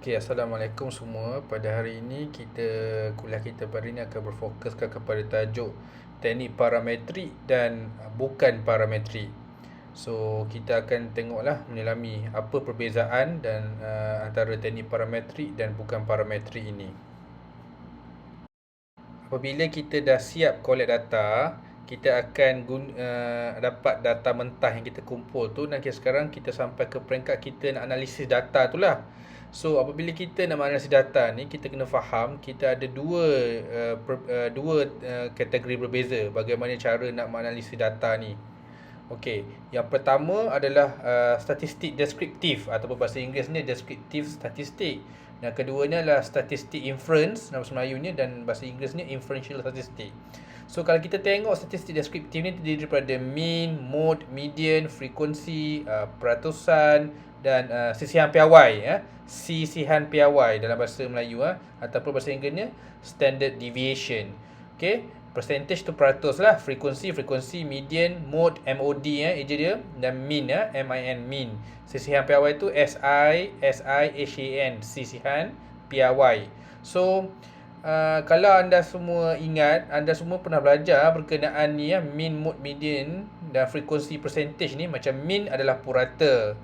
Okey, Assalamualaikum semua. Pada hari ini kuliah kita pada ini akan berfokuskan kepada tajuk teknik parametrik dan bukan parametrik. So, kita akan tengoklah menyelami apa perbezaan dan antara teknik parametrik dan bukan parametrik ini. Apabila kita dah siap collect data, kita akan dapat data mentah yang kita kumpul tu, dan sekarang kita sampai ke peringkat kita nak analisis data tu lah. So apabila kita nak analisis data ni, kita kena faham kita ada dua kategori berbeza bagaimana cara nak menganalisis data ni. Okey, yang pertama adalah statistik deskriptif ataupun bahasa Inggerisnya descriptive statistik. Yang keduanya adalah statistik inference dalam bahasa Melayunya, dan bahasa Inggerisnya inferential statistik. So kalau kita tengok statistik deskriptif ni terdiri daripada mean, mode, median, frekuensi, peratusan dan sisihan piawai sisihan piawai dalam bahasa Melayu ataupun bahasa Inggerisnya standard deviation. Okey, percentage tu peratus lah, frekuensi median, mode MOD eja dia, dan mean MIN mean. Sisihan piawai tu SISIHAN sisihan piawai. So kalau anda semua ingat, anda semua pernah belajar berkenaan ni mean, mode, median dan frekuensi percentage ni. Macam mean adalah purata,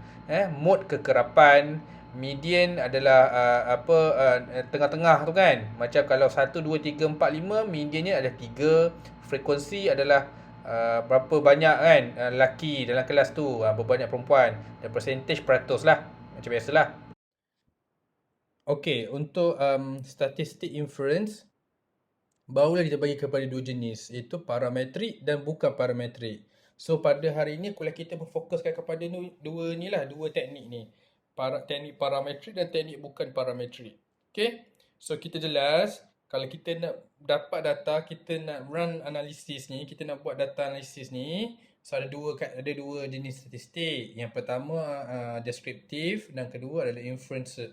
mode kekerapan, median adalah tengah-tengah tu kan. Macam kalau 1 2 3 4 5, mediannya ada 3. Frekuensi adalah berapa banyak kan lelaki dalam kelas tu, berapa banyak perempuan, dan percentage peratus lah, macam biasalah. Okey, untuk statistik inference barulah kita bagi kepada dua jenis, iaitu parametrik dan bukan parametrik. So pada hari ini kuliah kita berfokuskan kepada dua teknik ni. Teknik parametrik dan teknik bukan parametrik. Okey. So kita jelas, kalau kita nak dapat data, kita nak run analisis ni, kita nak buat data analisis ni, so ada dua jenis statistik. Yang pertama deskriptif dan kedua adalah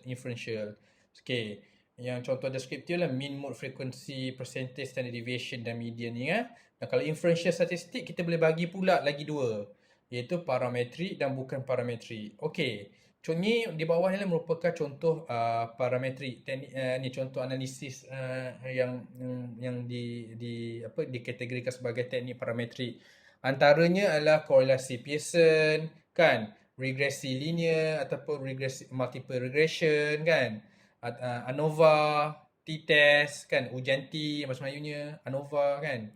inferential. Okey. Yang contoh deskriptif lah mean, mode, frekuensi, percentage, standard deviation dan median ni Dan kalau inferential statistik, kita boleh bagi pula lagi dua, iaitu parametrik dan bukan parametrik. Okey. Ni di bawah ni merupakan contoh parametrik. Teknik ni contoh analisis yang dikategorikan sebagai teknik parametrik. Antaranya adalah korelasi Pearson kan, regresi linear ataupun regresi multiple regression kan, ANOVA, t-test kan, ujian T bahasa Melayunya, ANOVA kan.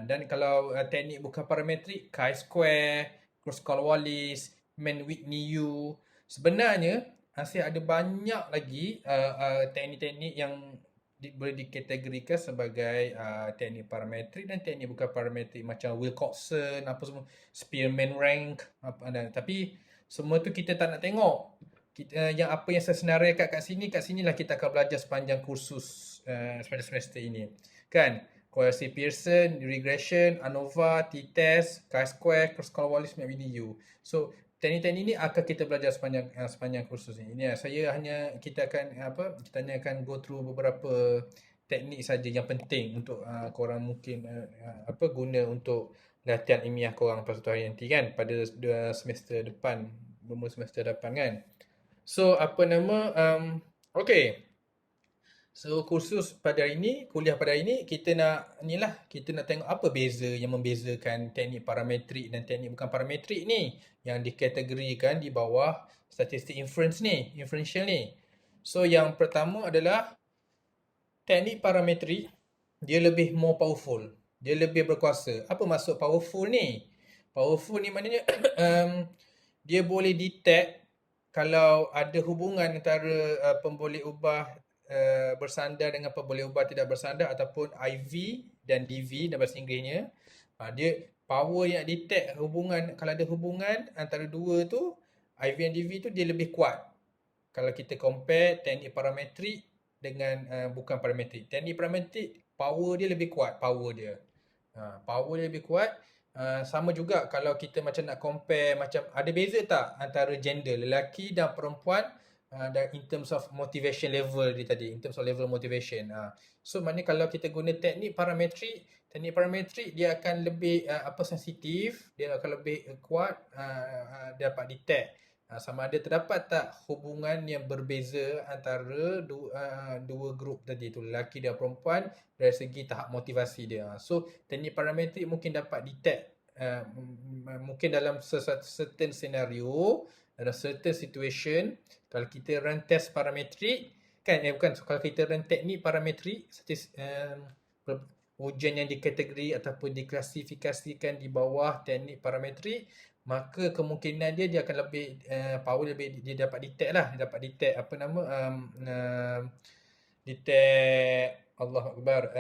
Dan kalau teknik bukan parametrik, chi-square, Kruskal-Wallis, Mann-Whitney-U. Sebenarnya masih ada banyak lagi teknik-teknik yang boleh dikategorikan sebagai teknik parametrik dan teknik bukan parametrik, macam Wilcoxon, apa semua, Spearman rank, tapi semua tu kita tak nak tengok. Apa yang saya senaraikan kat sini lah kita akan belajar sepanjang kursus sepanjang semester ini kan. Korelasi Pearson, regression, ANOVA, t-test, chi-square, Kruskal-Wallis, Mann-Whitney-U. So teknik-teknik ni akan kita belajar sepanjang kursus ni. Kita akan go through beberapa teknik saja yang penting untuk korang mungkin guna untuk latihan ilmiah korang pada satu hari nanti kan, pada semester depan, semester depan kan. So okey. So kursus pada hari ini, kuliah pada hari ini, kita nak tengok apa beza yang membezakan teknik parametrik dan teknik bukan parametrik ni, yang dikategorikan di bawah statistik inferential ni. So yang pertama adalah teknik parametrik, dia lebih more powerful, dia lebih berkuasa. Apa maksud powerful ni? Powerful ni maknanya dia boleh detect kalau ada hubungan antara pemboleh ubah bersandar dengan pemboleh ubah tidak bersandar, ataupun IV dan DV dalam bahasa Inggerisnya. Dia power yang detect hubungan, kalau ada hubungan antara dua tu, IV dan DV tu, dia lebih kuat kalau kita compare teknik parametrik dengan bukan parametrik. Teknik parametrik power dia lebih kuat, power dia lebih kuat. Sama juga kalau kita macam nak compare, macam ada beza tak antara gender, lelaki dan perempuan, dan in terms of motivation level dia tadi, in terms of level motivation. So maknanya kalau kita guna teknik parametrik dia akan lebih sensitif, dia akan lebih kuat, dia dapat detect Sama ada terdapat tak hubungan yang berbeza antara dua grup tadi tu, lelaki dan perempuan, dari segi tahap motivasi dia. So teknik parametrik mungkin dapat detect mungkin dalam certain scenario, dalam certain situation, kalau kita run test parametrik kan, bukan, kalau kita run teknik parametrik ujian yang dikategori ataupun diklasifikasikan di bawah teknik parametrik, maka kemungkinan dia akan lebih power lebih, dia dapat detect lah, dia dapat detect apa nama detect, Allah Akbar,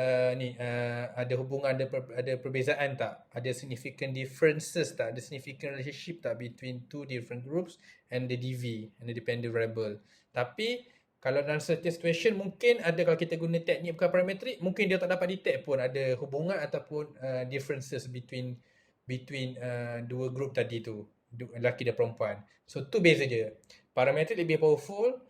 ada hubungan, ada perbezaan tak, ada significant differences tak, ada significant relationship tak between two different groups and the DV and the dependent variable. Tapi kalau dalam certain situation mungkin ada, kalau kita guna teknik bukan parametrik, mungkin dia tak dapat detect pun ada hubungan ataupun differences between dua group tadi tu, lelaki dan perempuan. So tu beza dia. Parametrik lebih powerful,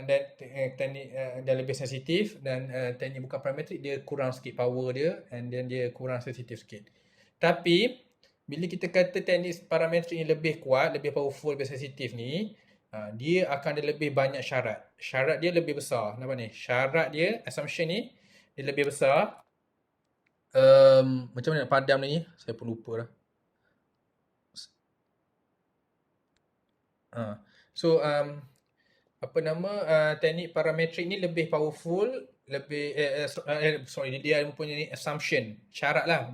dan teknik dan lebih sensitif, dan teknik bukan parametrik dia kurang sikit power dia, and then dia kurang sensitif sikit. Tapi bila kita kata teknik parametrik ni lebih kuat, lebih powerful, lebih sensitif ni, dia akan ada lebih banyak syarat. Syarat dia lebih besar. Nampak ni? Syarat dia, assumption ni, dia lebih besar. Macam mana nak padam ni? Saya pun lupa dah. So, apa nama, teknik parametrik ni lebih powerful, lebih sorry, dia mempunyai assumption, syarat lah,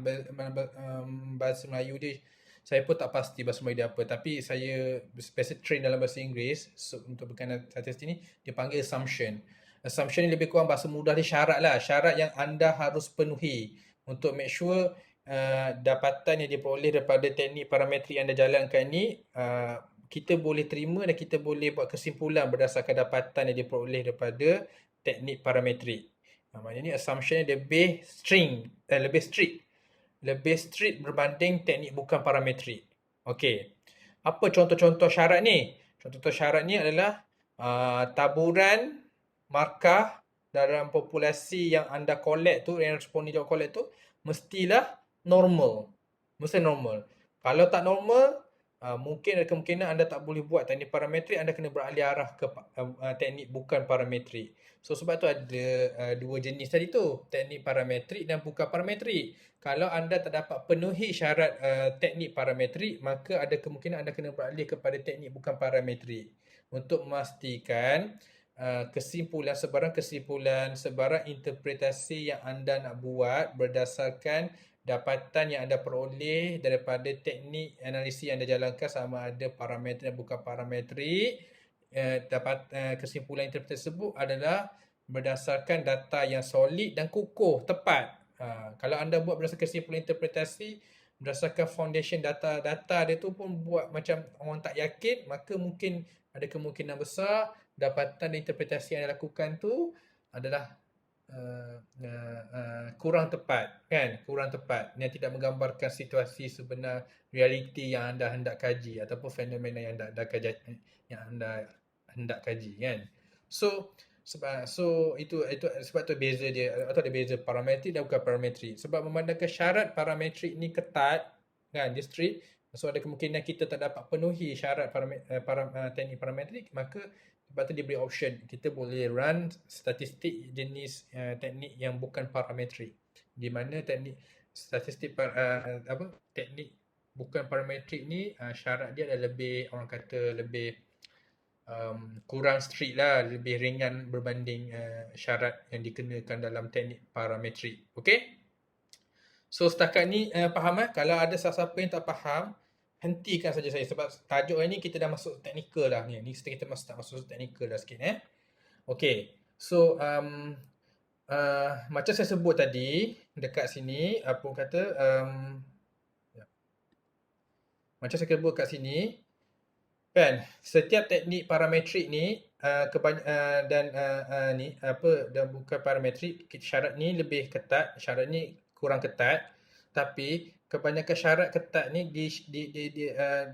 bahasa Melayu dia saya pun tak pasti bahasa Melayu dia apa, tapi saya basic train dalam bahasa Inggeris, so, untuk berkenaan statistik ni dia panggil assumption. Assumption ni lebih kurang bahasa mudah dia syarat lah, syarat yang anda harus penuhi untuk make sure dapatan yang diperoleh daripada teknik parametrik yang anda jalankan ni, kita boleh terima dan kita boleh buat kesimpulan berdasarkan dapatan yang diperoleh daripada teknik parametrik. Maknanya assumption dia lebih lebih strict berbanding teknik bukan parametrik. Okey. Apa contoh-contoh syarat ni? Contoh-contoh syarat ni adalah taburan markah dalam populasi yang anda collect tu, yang responding jawab collect tu, mestilah normal. Mesti normal. Kalau tak normal, mungkin ada kemungkinan anda tak boleh buat teknik parametrik, anda kena beralih arah ke teknik bukan parametrik. So sebab tu ada dua jenis tadi tu, teknik parametrik dan bukan parametrik. Kalau anda tak dapat penuhi syarat teknik parametrik, maka ada kemungkinan anda kena beralih kepada teknik bukan parametrik untuk memastikan kesimpulan, sebarang interpretasi yang anda nak buat berdasarkan dapatan yang anda peroleh daripada teknik analisis yang anda jalankan, sama ada parametrik dan bukan parametrik. Kesimpulan interpretasi tersebut adalah berdasarkan data yang solid dan kukuh, tepat. Kalau anda buat berdasarkan kesimpulan interpretasi, berdasarkan foundation data dia tu pun buat macam orang tak yakin, maka mungkin ada kemungkinan besar dapatan dan interpretasi yang anda lakukan tu adalah kurang tepat, kan? Kurang tepat, yang tidak menggambarkan situasi sebenar, realiti yang anda hendak kaji ataupun fenomena yang anda hendak kaji, kan? So itu sebab tu beza dia, atau ada beza parametrik dan bukan parametrik. Sebab memandangkan syarat parametrik ni ketat, kan, dia strict, so ada kemungkinan kita tak dapat penuhi syarat teknik parametrik, maka sebab tu dia beri option kita boleh run statistik jenis teknik yang bukan parametrik, di mana teknik statistik teknik bukan parametrik ni syarat dia adalah lebih, orang kata lebih kurang strict lah, lebih ringan berbanding syarat yang dikenakan dalam teknik parametrik. Okey? So setakat ni faham? Kalau ada siapa yang tak faham, hentikan saja saya, sebab tajuk hari ni kita dah masuk teknikal dah ni. Ni kita masuk teknikal dah sikit. Okey. So macam saya sebut tadi dekat sini, apa kata macam saya sebut kat sini, kan, setiap teknik parametrik ni dan bukan parametrik, syarat ni lebih ketat, syarat ni kurang ketat, tapi kebanyakan syarat ketat ni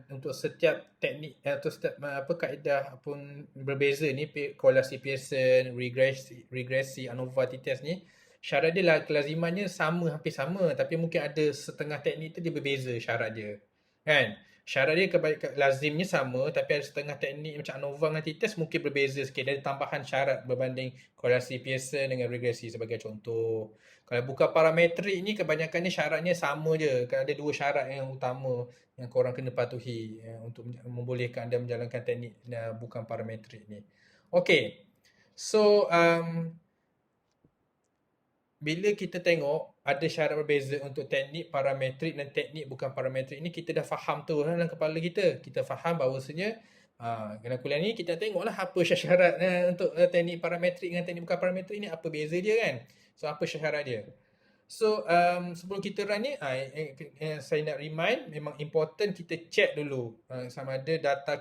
untuk setiap teknik atau setiap kaedah pun berbeza ni, korelasi Pearson, regresi ANOVA t-test ni, syarat dia kelazimannya sama, hampir sama, tapi mungkin ada setengah teknik tu dia berbeza syarat dia, kan? Syarat dia lazimnya sama, tapi ada setengah teknik macam ANOVA dengan t-test mungkin berbeza sikit. Dari tambahan syarat berbanding korelasi Pearson dengan regresi sebagai contoh. Kalau bukan parametrik ni kebanyakannya syaratnya sama je. Ada dua syarat yang utama yang korang kena patuhi untuk membolehkan anda menjalankan teknik bukan parametrik ni. Okay. So, bila kita tengok ada syarat berbeza untuk teknik parametrik dan teknik bukan parametrik ni, kita dah faham tu dalam kepala kita. Kita faham bahawasanya dalam kuliah ni kita tengoklah apa syarat untuk teknik parametrik dengan teknik bukan parametrik ni, apa beza dia kan. So apa syarat dia. So sebelum kita run ni saya nak remind, memang important kita check dulu sama ada data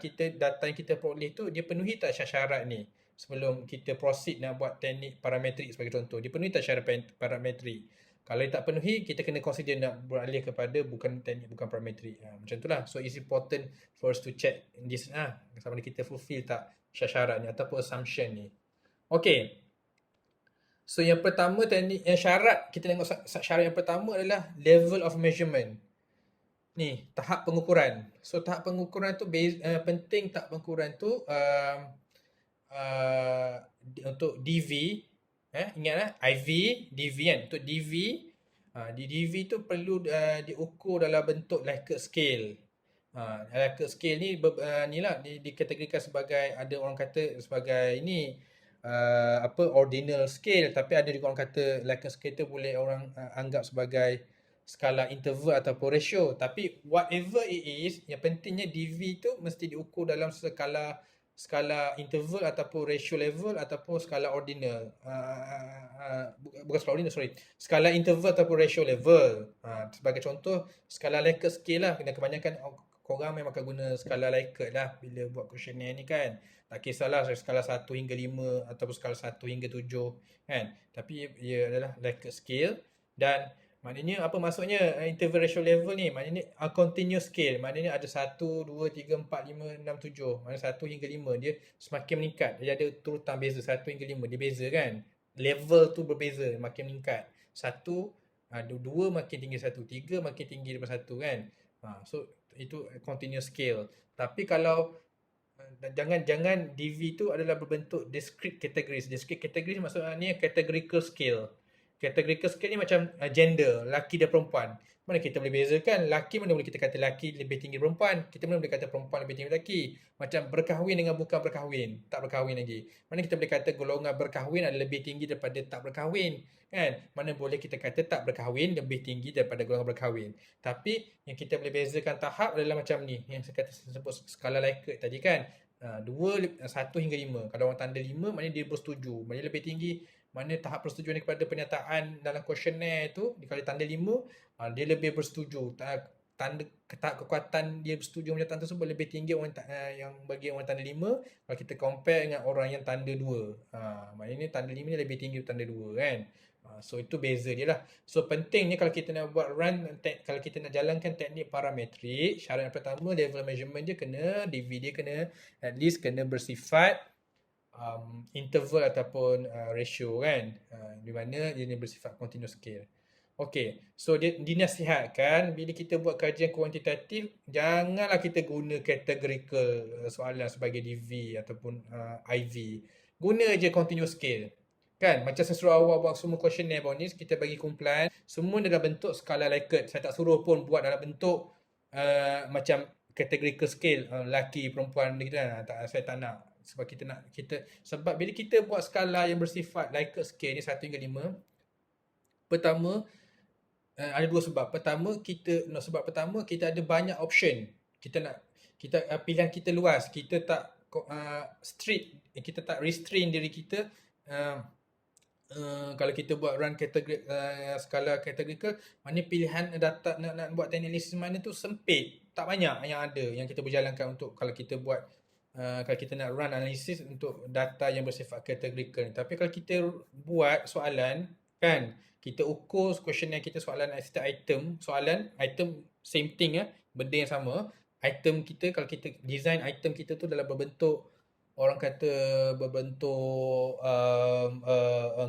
yang kita peroleh tu dia penuhi tak syarat ni. Sebelum kita proceed nak buat teknik parametrik sebagai contoh, dia penuhi tak syarat parametrik. Kalau dia tak penuhi, kita kena consider nak beralih kepada bukan teknik bukan parametrik. Macam tu lah. So it's important for us to check this sama ada kita fulfill tak syarat ni ataupun assumption ni. Okay. So yang pertama teknik yang syarat, kita tengok syarat yang pertama adalah level of measurement. Ni tahap pengukuran. So tahap pengukuran tu penting, tahap pengukuran tu untuk DV, ingatlah IV, DV kan. Untuk DV, di DV tu perlu diukur dalam bentuk Likert scale. Likert scale ni dikategorikan sebagai, ada orang kata sebagai ini ordinal scale, tapi ada juga orang kata Likert scale tu boleh orang anggap sebagai skala interval ataupun ratio. Tapi whatever it is, yang pentingnya DV tu mesti diukur dalam skala interval ataupun ratio level ataupun skala ordinal. Bukan skala ordinal, sorry. Skala interval ataupun ratio level. Sebagai contoh, skala Likert scale lah. Dan kebanyakan korang memang akan guna skala Likert lah bila buat questionnaire ni kan. Tak kisahlah skala 1 hingga 5 ataupun skala 1 hingga 7 kan. Tapi ia adalah Likert scale. Dan maknanya apa maksudnya interval ratio level ni? Maknanya continuous scale. Maknanya ada 1, 2, 3, 4, 5, 6, 7. Maknanya 1 hingga 5 dia semakin meningkat. Dia ada turutan beza 1 hingga 5. Dia beza kan? Level tu berbeza, makin meningkat. 1, 2 makin tinggi 1, 3 makin tinggi daripada 1 kan? So itu continuous scale. Tapi kalau jangan DV tu adalah berbentuk discrete categories. Discrete categories maksudnya categorical scale. Categorical scale ni macam gender, lelaki dan perempuan. Mana kita boleh bezakan? Lelaki mana boleh kita kata lelaki lebih tinggi perempuan. Kita mana boleh kata perempuan lebih tinggi lelaki. Macam berkahwin dengan bukan berkahwin. Tak berkahwin lagi. Mana kita boleh kata golongan berkahwin adalah lebih tinggi daripada tak berkahwin. Kan? Mana boleh kita kata tak berkahwin lebih tinggi daripada golongan berkahwin. Tapi yang kita boleh bezakan tahap adalah macam ni. Yang saya kata sebut skala Likert tadi kan. 1 hingga 5. Kalau orang tanda 5 maknanya dia bersetuju. Maknanya lebih tinggi. Mana tahap persetujuan kepada pernyataan dalam questionnaire tu, kalau tanda 5, dia lebih bersetuju. Tanda kekuatan dia bersetuju pernyataan tersebut lebih tinggi yang bagi orang tanda 5 kalau kita compare dengan orang yang tanda 2. Maknanya tanda 5 ni lebih tinggi dari tanda 2 kan. So itu beza dia lah. So pentingnya kalau kita nak buat kalau kita nak jalankan teknik parametrik, syarat yang pertama level measurement dia kena, DV dia kena at least kena bersifat interval ataupun ratio kan, di mana dia ni bersifat continuous scale. Okay, so dia dinasihatkan bila kita buat kajian kuantitatif, janganlah kita guna categorical soalan sebagai DV ataupun IV. Guna je continuous scale. Kan, macam saya suruh awak buat semua questionnaire bawah ni, kita bagi kumpulan, semua dalam bentuk skala Likert. Saya tak suruh pun buat dalam bentuk macam categorical scale, lelaki, perempuan gitu kan. Saya tak nak. Sebab sebab bila kita buat skala yang bersifat Likert scale ni 1 hingga 5, pertama ada dua sebab. Sebab pertama kita ada banyak option. Pilihan kita luas. Kita tak strict, kita tak restrain diri kita. Kalau kita buat run skala categorical, mana pilihan data nak buat analisis mana tu sempit. Tak banyak yang ada yang kita berjalankan untuk kalau kita buat kalau kita nak run analisis untuk data yang bersifat categorical. Tapi kalau kita buat soalan kan, kita ukur questionnaire kita soalan item same thing benda yang sama. Item kita, kalau kita design item kita tu dalam berbentuk orang kata berbentuk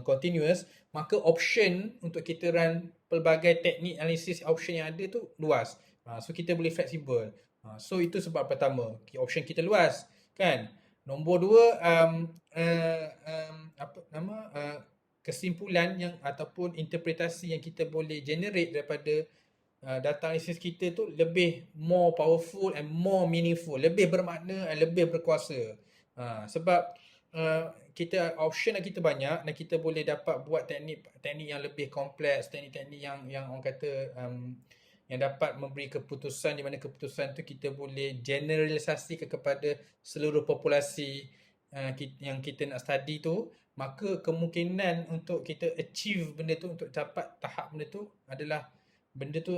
continuous, maka option untuk kita run pelbagai teknik analisis option yang ada tu luas. So kita boleh fleksibel. So itu sebab pertama, option kita luas, kan? Nombor dua, apa nama, kesimpulan yang ataupun interpretasi yang kita boleh generate daripada data analisis kita tu lebih more powerful and more meaningful, lebih bermakna dan lebih berkuasa. Sebab kita option yang kita banyak dan kita boleh dapat buat teknik yang lebih kompleks, teknik-teknik yang orang kata yang dapat memberi keputusan, di mana keputusan tu kita boleh generalisasi kepada seluruh populasi yang kita nak study tu, maka kemungkinan untuk kita achieve benda tu, untuk dapat tahap benda tu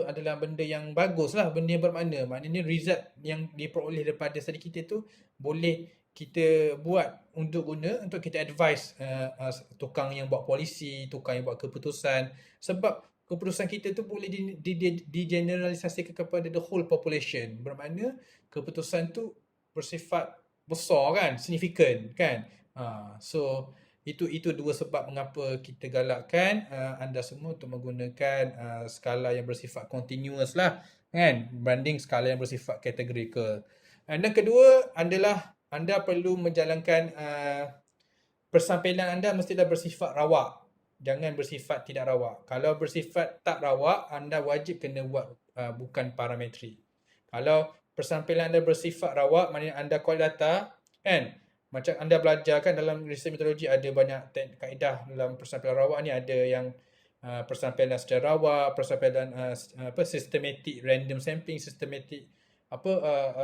adalah benda yang bagus lah, benda yang bermakna. Maknanya result yang diperoleh daripada study kita tu boleh kita buat untuk guna untuk kita advise tukang yang buat polisi, tukang yang buat keputusan. Sebab keputusan kita tu boleh digeneralisasikan kepada the whole population. Bermakna keputusan tu bersifat besar kan, signifikan kan. So itu dua sebab mengapa kita galakkan anda semua untuk menggunakan skala yang bersifat continuous lah, kan, berbanding skala yang bersifat categorical. Dan kedua adalah anda perlu menjalankan persampilan anda mestilah bersifat rawak. Jangan bersifat tidak rawak. Kalau bersifat tak rawak, anda wajib kena buat bukan parametrik. Kalau persampilan anda bersifat rawak, maknanya anda collect data, kan? Macam anda belajar kan dalam research metodologi ada banyak kaedah dalam persampilan rawak ni, ada yang persampilan secara rawak, persampilan systematic random sampling, systematic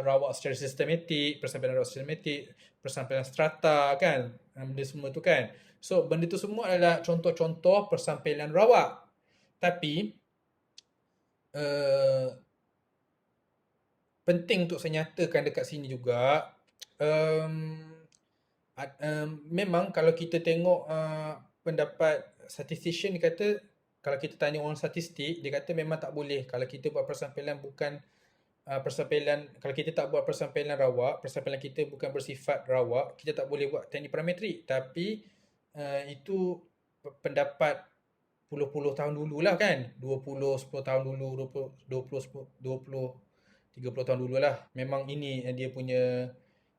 rawak secara sistematik, persampilan rawak sistematik, persampilan strata kan, benda semua tu kan. So benda tu semua adalah contoh-contoh persampilan rawak. Tapi penting untuk saya nyatakan dekat sini juga, memang kalau kita tengok pendapat statistician, dia kata kalau kita tanya orang statistik, dia kata memang tak boleh kalau kita buat persampilan bukan persampilan, kalau kita tak buat persampilan rawak, persampilan kita bukan bersifat rawak, kita tak boleh buat teknik parametrik. Tapi itu pendapat puluh-puluh tahun dulu lah kan, 10 tahun dulu, 30 tahun dulu lah. Memang ini dia punya,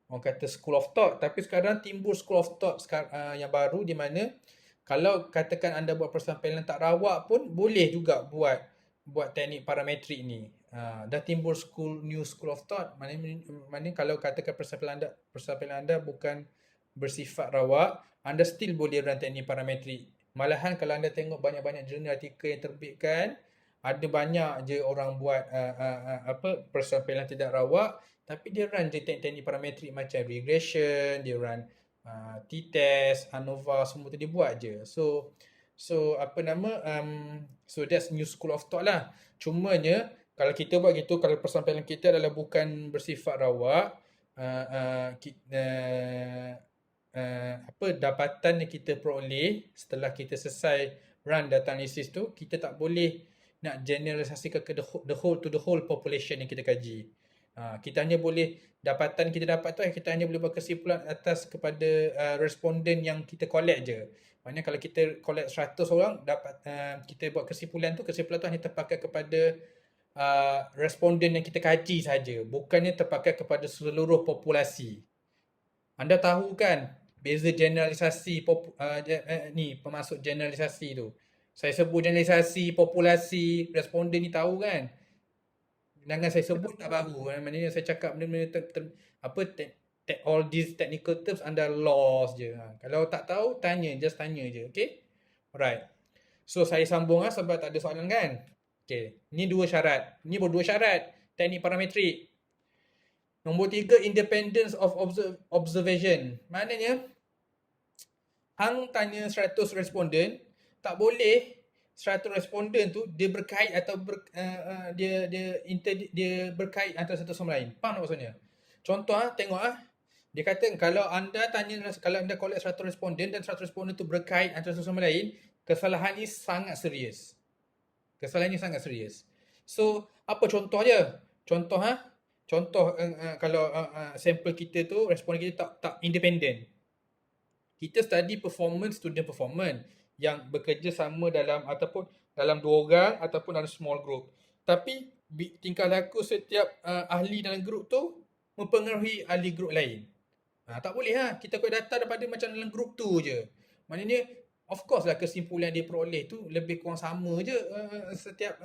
orang kata, school of thought. Tapi sekarang timbul school of thought yang baru, di mana kalau katakan anda buat persampilan tak rawak pun boleh juga buat teknik parametrik ni. Dah timbul new school of thought. Maknanya kalau katakan persampilan anda bukan bersifat rawak, anda still boleh run teknik parametrik. Malahan kalau anda tengok banyak-banyak jurnal artikel yang terbitkan, ada banyak je orang buat persampilan tidak rawak, tapi dia run je teknik parametrik macam regression, dia run t-test, ANOVA, semua tu dia buat je. So that's new school of thought lah. Cumanya kalau kita buat gitu, kalau persampilan kita adalah bukan bersifat rawak, dapatan yang kita peroleh setelah kita selesai run data analysis tu, kita tak boleh nak generalisasikan ke the whole population yang kita kaji. Kita hanya boleh, dapatan kita dapat tu kita hanya boleh buat kesimpulan atas kepada responden yang kita collect je. Maknanya kalau kita collect 100 orang, dapat kita buat kesimpulan tu hanya terpakai kepada responden yang kita kaji saja, bukannya terpakai kepada seluruh populasi. Anda tahu kan beza generalisasi pemasuk generalisasi tu. Saya sebut generalisasi, populasi, responden ni tahu kan. Jangan saya sebut tak baru. Maknanya saya cakap benda-benda all these technical terms anda lost je. Kalau tak tahu, just tanya je. Okay? Alright. So saya sambung sebab tak ada soalan kan. Okay. Ni dua syarat. Ni baru dua syarat teknik parametrik. Nombor 3, independence of observation. Maknanya, hang tanya 100 responden, tak boleh 100 responden tu dia berkait atau dia berkait antara satu sama lain. Faham tak maksudnya? Contoh tengok dia kata kalau anda collect 100 responden dan 100 responden tu berkait antara satu sama lain, kesalahan ni sangat serius. So, apa contoh dia? Contoh kalau sampel kita tu, responden kita tak independent. Kita study student performance yang bekerja sama dalam dua orang ataupun dalam small group. Tapi tingkah laku setiap ahli dalam grup tu mempengaruhi ahli grup lain. Tak boleh lah. Kita kau data daripada macam dalam grup tu je. Maknanya, of course lah kesimpulan dia peroleh tu lebih kurang sama je setiap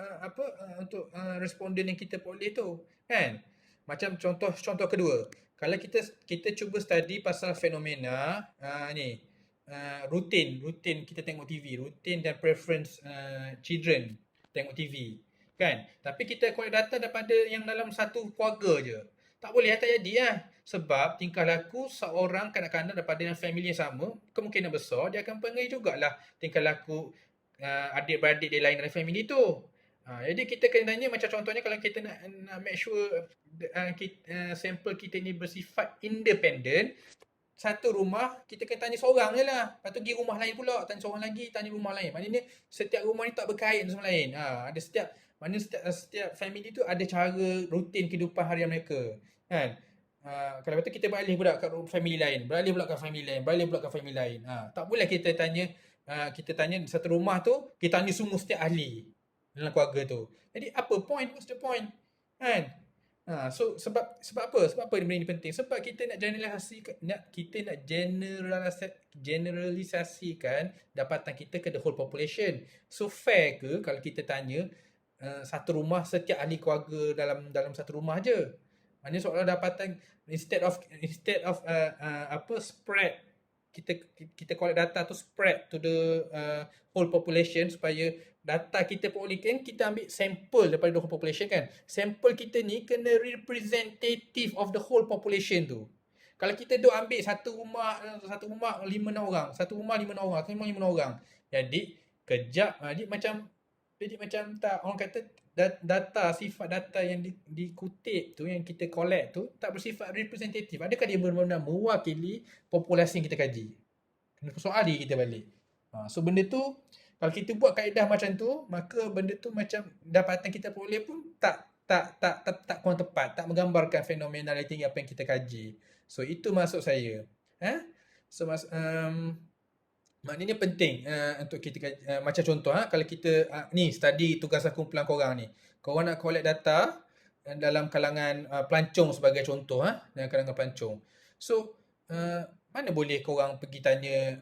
untuk responden yang kita peroleh tu. Kan? Macam contoh kedua. Kalau kita cuba study pasal fenomena ni rutin kita tengok TV, rutin dan preference children tengok TV. Kan? Tapi kita collect data daripada yang dalam satu keluarga je. Tak boleh, tak jadi lah. Sebab tingkah laku seorang kanak-kanak daripada yang family yang sama, kemungkinan besar dia akan pengaruhi jugalah tingkah laku adik-beradik dia lain dalam family tu. Jadi kita kena tanya macam contohnya kalau kita nak make sure sampel kita ni bersifat independent, satu rumah kita kena tanya seorang je lah. Lepas tu pergi rumah lain pula, tanya seorang lagi, tanya rumah lain. Maknanya setiap rumah ni tak berkait sama lain. Ada setiap family tu ada cara rutin kehidupan harian mereka. Kan? Kalau betul kita beralih pula kat family lain, beralih pula kat family lain, beralih pula kat family lain. Tak boleh kita tanya satu rumah tu, kita tanya semua setiap ahli dalam keluarga tu. Jadi apa point? What's the point? Kan? So sebab apa? Sebab apa benda ni penting? Sebab kita nak generalisasikan dapatan kita ke the whole population. So fair ke kalau kita tanya satu rumah setiap ahli keluarga dalam satu rumah je? Maknanya soalan dapatan instead of spread, kita collect data tu spread to the whole population supaya data kita peroleh kan, kita ambil sampel daripada the whole population kan. Sampel kita ni kena representative of the whole population tu. Kalau kita duk ambil satu rumah 5-6 orang, satu rumah 5-6 orang, satu rumah 5-6 orang. Jadi kejap jadi macam tak, orang kata sifat data yang dikutip tu, yang kita collect tu tak bersifat representatif. Adakah dia benar-benar mewakili populasi yang kita kaji? Kena soal diri kita balik. So benda tu kalau kita buat kaedah macam tu, maka benda tu macam dapatan kita peroleh pun tak kurang tepat, tak menggambarkan fenomenaliti apa yang kita kaji. So itu maksud saya. So maknanya penting untuk kita macam contoh kalau kita ni study tugasan kumpulan korang ni. Korang nak collect data dalam kalangan pelancong sebagai contoh dalam kalangan pelancong. So mana boleh korang pergi tanya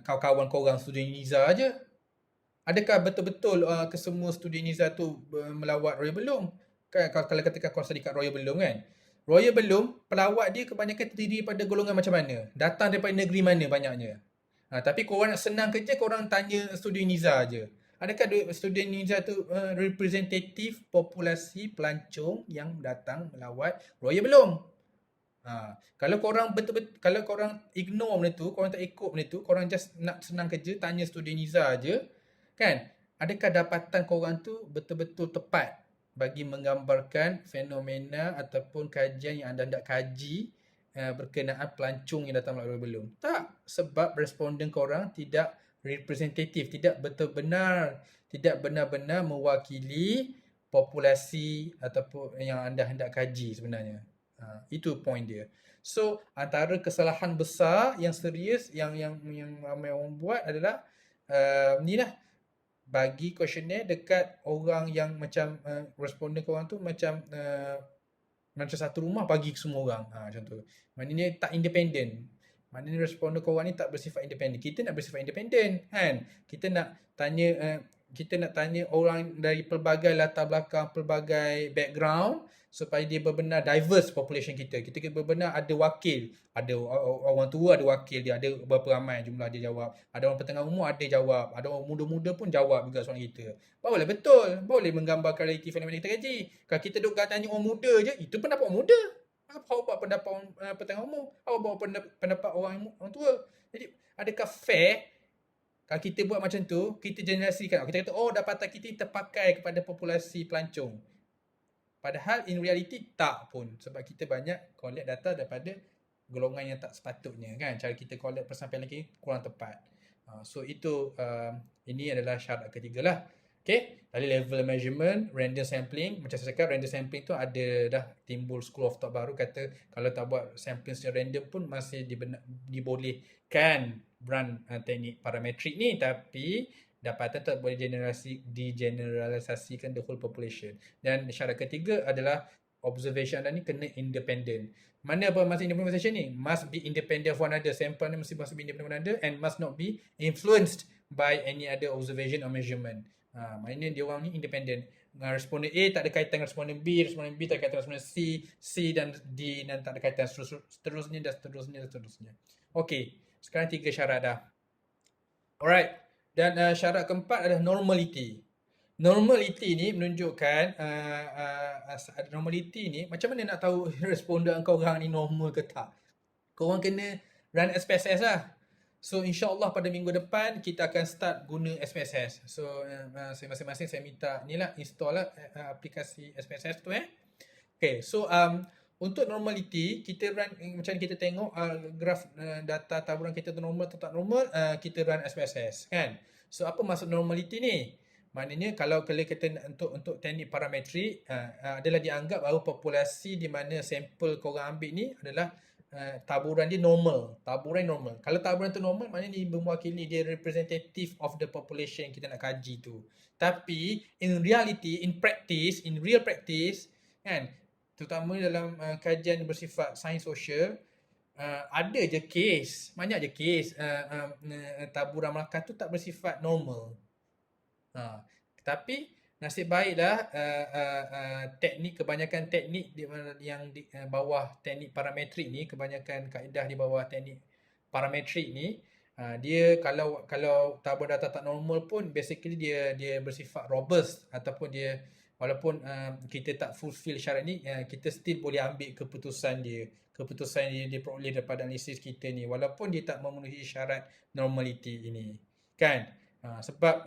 kawan-kawan korang student Niza aje. Adakah betul-betul kesemua student Niza tu melawat Royal Belum? Kan kalau katakan korang study kat Royal Belum kan. Royal Belum, pelawat dia kebanyakan terdiri pada golongan macam mana? Datang daripada negeri mana banyaknya? Tapi korang nak senang kerja, korang tanya student Niza je. Adakah student Niza tu representatif populasi pelancong yang datang melawat Royal Belum? Kalau korang kalau korang ignore benda tu, korang tak ikut benda tu, korang just nak senang kerja, tanya student Niza je, kan? Adakah dapatan korang tu betul-betul tepat bagi menggambarkan fenomena ataupun kajian yang anda hendak kaji berkenaan pelancong yang datang melalui belum? Tak, sebab responden korang tidak representatif, tidak benar-benar mewakili populasi ataupun yang anda hendak kaji sebenarnya. Itu point dia. So antara kesalahan besar yang serius yang ramai orang buat adalah ni lah, bagi questionnaire dekat orang yang macam responden korang tu macam satu rumah bagi semua orang. Macam tu. Maknanya tak independen. Maknanya responden korang ni tak bersifat independen. Kita nak bersifat independen kan. Kita nak tanya orang dari pelbagai latar belakang, pelbagai background supaya dia benar-benar diverse population kita. Kita benar-benar ada wakil. Ada orang tua ada wakil dia, ada berapa ramai jumlah dia jawab. Ada orang petengah umur ada jawab. Ada orang muda-muda pun jawab juga soalan kita. Barulah betul. Boleh menggambarkan realiti fenomena kita kaji. Kalau kita duk tanya orang muda je, itu pendapat orang muda. Apa buat pendapat orang petengah umur? Apa buat pendapat orang tua? Jadi adakah fair kalau kita buat macam tu, kita generasikan. Kita kata, dapatan kita terpakai kepada populasi pelancong. Padahal in reality tak pun. Sebab kita banyak collect data daripada golongan yang tak sepatutnya kan. Cara kita collect persampaian lagi kurang tepat. So itu ini adalah syarat ketiga lah. Okay, dari level measurement, random sampling. Macam saya cakap, random sampling tu ada dah timbul school of thought baru kata kalau tak buat sampling secara random pun masih dibolehkan run teknik parametrik ni. Tapi Dapatan tak boleh digeneralisasikan the whole population. Dan syarat ketiga adalah observation anda ni kena independent. Mana apa maksud independent observation ni? Must be independent of one another. Sampel ni must be independent of one another and must not be influenced by any other observation or measurement. Maknanya dia orang ni independent. Responden A tak ada kaitan dengan responden B tak ada kaitan dengan responden C dan D dan tak ada kaitan seterusnya. Okey, sekarang 3 syarat dah. Alright. Dan syarat keempat adalah normality. Normality ni menunjukkan normality ni macam mana nak tahu responden kau orang ni normal ke tak? Kau orang kena run SPSS lah. So insyaAllah pada minggu depan kita akan start guna SPSS. So masing-masing saya minta ni lah install lah aplikasi SPSS tu Okay, so untuk normality kita run macam kita tengok graf data taburan kita tu normal atau tak normal, kita run SPSS kan. So apa maksud normality ni? Maknanya kalau kita untuk teknik parametrik adalah dianggap bahawa populasi di mana sampel korang ambil ni adalah taburan dia normal. Taburan normal. Kalau taburan tu normal, maknanya dia mewakili, dia representative of the population yang kita nak kaji tu. Tapi in reality, in real practice kan, terutama dalam kajian bersifat sains sosial, ada je kes, banyak je kes taburan Melaka tu tak bersifat normal. Tapi nasib baiklah kebanyakan teknik yang di bawah teknik parametrik ni, kebanyakan kaedah di bawah teknik parametrik ni, dia kalau taburan data tak normal pun basically dia bersifat robust, ataupun dia walaupun kita tak fulfill syarat ni, kita still boleh ambil keputusan dia diperoleh daripada analisis kita ni, walaupun dia tak memenuhi syarat normality ini kan. Sebab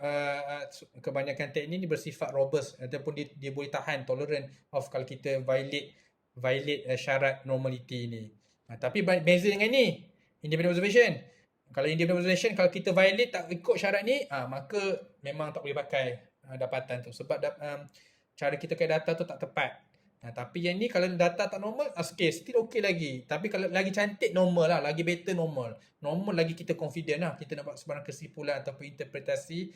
kebanyakan teknik ni bersifat robust, ataupun dia boleh tahan, tolerant of kalau kita violate syarat normality ni. Tapi beza dengan ni, independent observation. Kalau independent observation, kalau kita violate tak ikut syarat ni, maka memang tak boleh pakai dapatan tu, sebab cara kita kait data tu tak tepat. Tapi yang ni kalau data tak normal, still okay lagi. Tapi kalau lagi cantik normal lah, lagi better normal. Normal lagi kita confident lah, kita nak buat sebarang kesimpulan ataupun interpretasi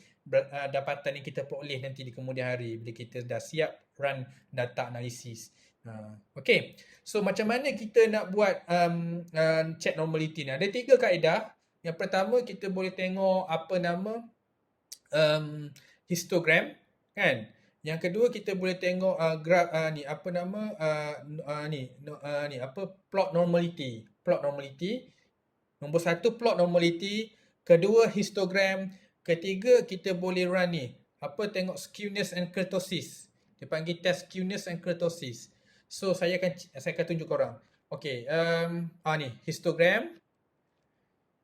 dapatan yang kita peroleh nanti di kemudian hari bila kita dah siap run data analisis. Okay, so macam mana kita nak buat check normality ni? Ada 3 kaedah. Yang pertama, kita boleh tengok apa nama histogram kan. Yang kedua, kita boleh tengok graf ni apa nama plot normality. Nombor 1 plot normality, kedua histogram, ketiga kita boleh run ni tengok skewness and kurtosis. Dia panggil test skewness and kurtosis. So saya akan tunjuk korang. Okey, ni histogram.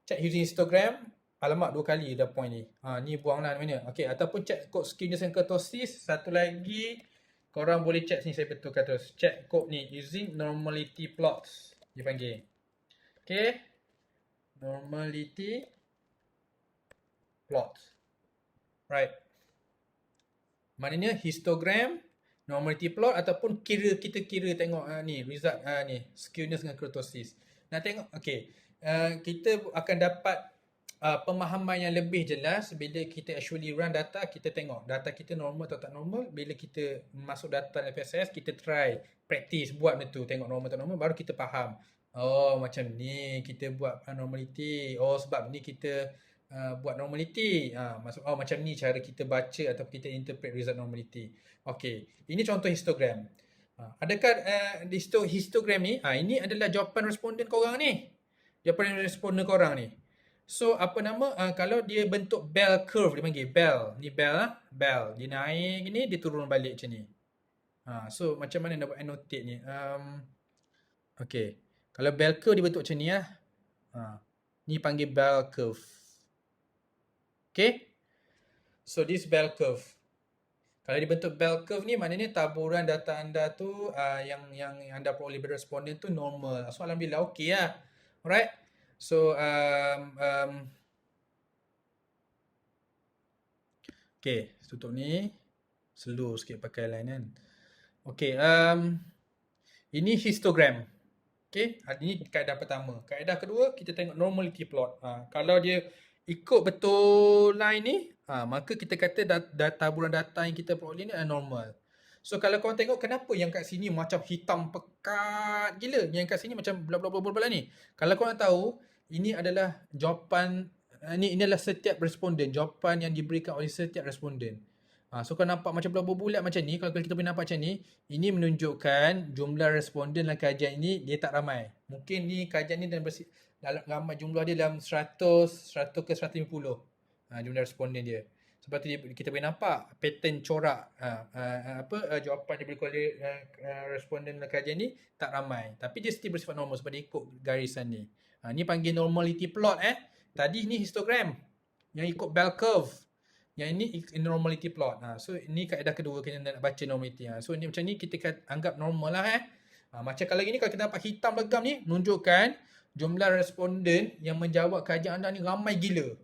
Check using histogram. Alamak, 2 kali dah point ni. Ni buanglah mana. Okey, ataupun check kod skewness and kurtosis. Satu lagi, korang boleh check sini, saya betulkan terus. Check kod ni using normality plots. Dia panggil. Okey. Normality plots. Right. Maknanya histogram, normality plot, ataupun kita kira tengok ni result ni skewness dengan kurtosis. Nak tengok, okey. Kita akan dapat pemahaman yang lebih jelas bila kita actually run data. Kita tengok data kita normal atau tak normal. Bila kita masuk data FSS, kita try practice buat benda tu, tengok normal atau normal, baru kita faham. Oh, macam ni kita buat normality. Oh, sebab ni kita buat normality. Macam ni cara kita baca atau kita interpret result normality. Okey, ini contoh histogram. Adakah histogram ni, ini adalah jawapan responden korang ni. Jawapan responden korang ni. So kalau dia bentuk bell curve, dia panggil bell. Ni bell. Dia naik ni, dia turun balik macam ni. So macam mana nak buat annotate ni? Okay. Kalau bell curve dia bentuk macam ni lah. Ni panggil bell curve. Okay. So this bell curve. Kalau dia bentuk bell curve ni, maknanya taburan data anda tu yang anda peroleh dari responden tu normal. So alhamdulillah okay lah. Alright. So okay, tutup ni. Slow sikit pakai line kan. Okay, ini histogram. Okay, ini kaedah pertama. Kaedah kedua, kita tengok normality plot. Kalau dia ikut betul line ni, maka kita kata taburan data yang kita peroleh ni adalah normal. So kalau korang tengok kenapa yang kat sini macam hitam pekat gila, yang kat sini macam bla ni. Kalau korang tahu, ini adalah jawapan, ini adalah setiap responden, jawapan yang diberikan oleh setiap responden. So kalau nampak macam bulat macam ni, kalau kita boleh nampak macam ni, ini menunjukkan jumlah responden dalam kajian ini dia tak ramai. Mungkin ni kajian ni dalam ramai jumlah dia dalam 100 ke 150 jumlah responden dia. Sebab tu kita boleh nampak pattern corak jawapan yang diberikan oleh responden dalam kajian ni tak ramai. Tapi dia still bersifat normal sebab dia ikut garisan ni. Ni panggil normality plot. Tadi ni histogram yang ikut bell curve. Yang ini normality plot. So ini kaedah kedua kita nak baca normality. So ni macam ni kita anggap normal lah. Macam kalau gini, kalau kita dapat hitam legam ni, menunjukkan jumlah responden yang menjawab kajian anda ni ramai gila.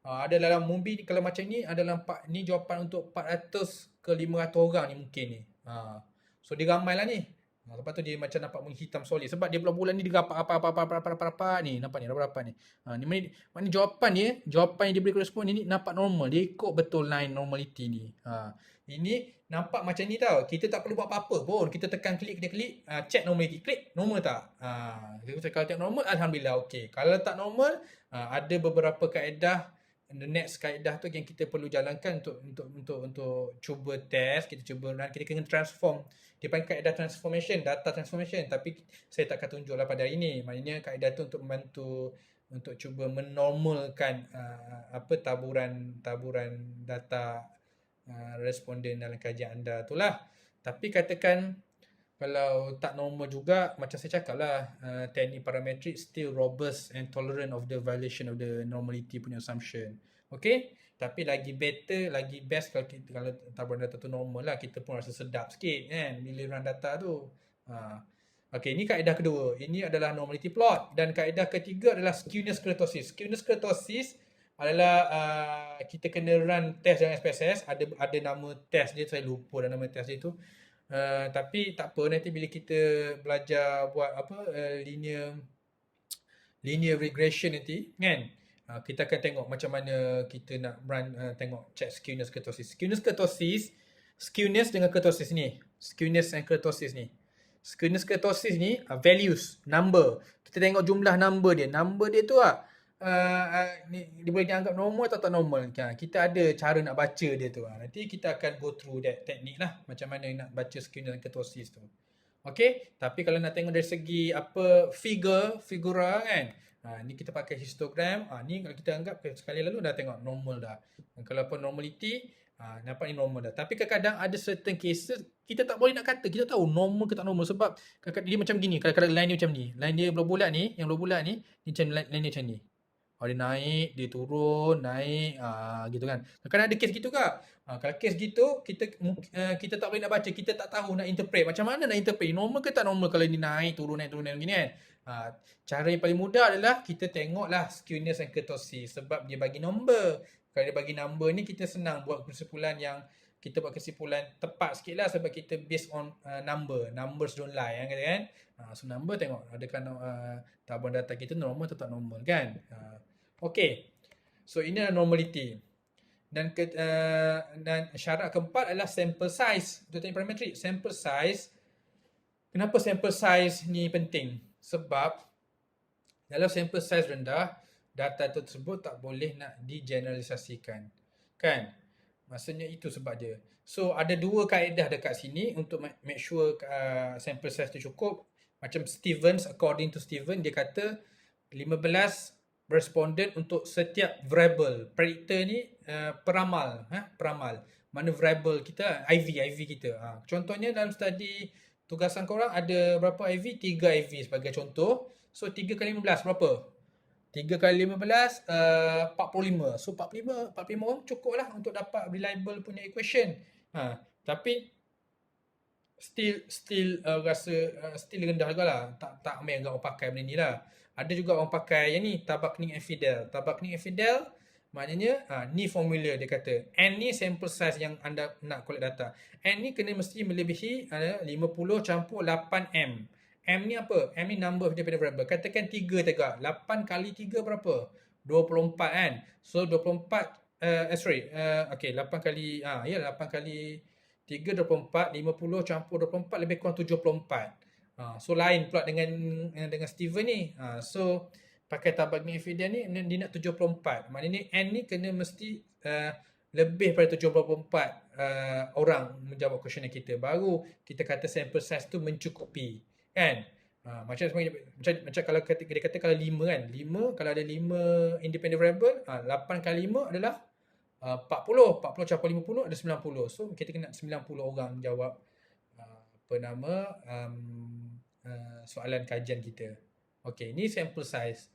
Ada dalam movie ni, kalau macam ni adalah ni jawapan untuk 400 ke 500 orang ni mungkin ni. So dia ramai lah ni. Lepas tu dia macam nampak menghitam solid sebab dia bulan ni dia apa ni, nampak ni apa ni. Ni mana jawapan yang diberi respon ni nampak normal. Dia ikut betul line normality ni. Ini nampak macam ni tau. Kita tak perlu buat apa-apa pun. Kita tekan klik, check normality. Klik, normal tak? Kalau tengok normal, alhamdulillah okey. Kalau tak normal, ada beberapa kaedah. The next kaedah tu yang kita perlu jalankan untuk cuba test, kita kena transform. Dia panggil kaedah transformation, data transformation, tapi saya tak akan tunjuklah pada hari ini. Maknanya kaedah tu untuk membantu untuk cuba menormalkan taburan data responden dalam kajian anda itulah. Tapi katakan kalau tak normal juga, macam saya cakap lah, teknik parametrik still robust and tolerant of the violation of the normality punya assumption. Okay? Tapi lagi better, lagi best kalau taburan data tu normal lah. Kita pun rasa sedap sikit kan bila run data tu. Okay, ini kaedah kedua. Ini adalah normality plot. Dan kaedah ketiga adalah skewness kurtosis. Skewness kurtosis adalah kita kena run test dengan SPSS. Ada nama test dia, saya lupa dah nama test dia tu. Tapi tak apa, nanti bila kita belajar buat linear regression nanti kan, kita akan tengok macam mana kita nak run, tengok check skewness kurtosis. Skewness dengan kurtosis ni, skewness and kurtosis ni. Skewness kurtosis ni values, number. Kita tengok jumlah number dia tu dia boleh dianggap normal atau tak normal. Kita ada cara nak baca dia tu. Nanti kita akan go through that teknik lah, macam mana nak baca skewness dan kurtosis tu. Okay, tapi kalau nak tengok dari segi figura kan, ni kita pakai histogram. Ni kalau kita anggap sekali lalu dah tengok normal dah. Dan kalau pun normality, nampak ni normal dah. Tapi kadang-kadang ada certain cases kita tak boleh nak kata, kita tahu normal ke tak normal sebab kadang-kadang dia macam gini. Kadang-kadang line dia macam ni, line dia bulat ni, yang bulat ni macam line dia macam ni. Dia naik, dia turun, naik, gitu kan. Kadang-kadang ada case gitu kak. Kalau case gitu, kita tak boleh nak baca, kita tak tahu nak interpret. Macam mana nak interpret? Normal ke tak normal kalau ni naik, turun gini kan. Cara yang paling mudah adalah kita tengoklah skewness and kurtosis sebab dia bagi number. Kalau dia bagi number ni, kita senang buat kesimpulan tepat sikit lah sebab kita based on numbers don't lie kan. So number tengok adakah taburan data kita normal atau tak normal kan. Okay, so ini adalah normality. Dan syarat keempat adalah sample size. Untuk teknik parametrik, sample size. Kenapa sample size ni penting? Sebab dalam sample size rendah, data tersebut tak boleh nak digeneralisasikan. Kan? Maksudnya itu sebab dia. So ada dua kaedah dekat sini untuk make sure sample size tu cukup. Macam Stevens, according to Stevens, dia kata 15 responden untuk setiap variable. Predictor ni peramal. Mana variable kita? IV kita. Contohnya dalam study tugasan korang ada berapa IV? 3 IV sebagai contoh. So 3 kali 15 berapa? 3 kali 15 45. So 45 orang cukup lah untuk dapat reliable punya equation. Tapi still rasa still rendah juga lah. Tak ambil orang pakai benda ni lah. Ada juga orang pakai yang ni, Tabachnik-Fidel. Tabachnik-Fidel maknanya ni formula dia kata. N ni sample size yang anda nak collect data. N ni kena mesti melebihi 50 campur 8M. M ni apa? M ni number daripada variable. Katakan 3 tegak. 8 kali 3 berapa? 24 kan? So 24 okay, 8 kali, ya 8 kali 3, 24, 50 campur 24 lebih kurang 74. So lain pula dengan Steven ni. So pakai tabak Nvidia ni dia nak 74. Maknanya N ni kena mesti lebih pada 74 orang menjawab questionnaire kita. Baru kita kata sample size tu mencukupi. Kan? Macam kalau dia kata kalau 5 kan. 5 kalau ada 5 independent variable, 8 kali 5 adalah 40 campur 50 ada 90. So kita kena 90 orang jawab soalan kajian kita. Okey, ni sample size.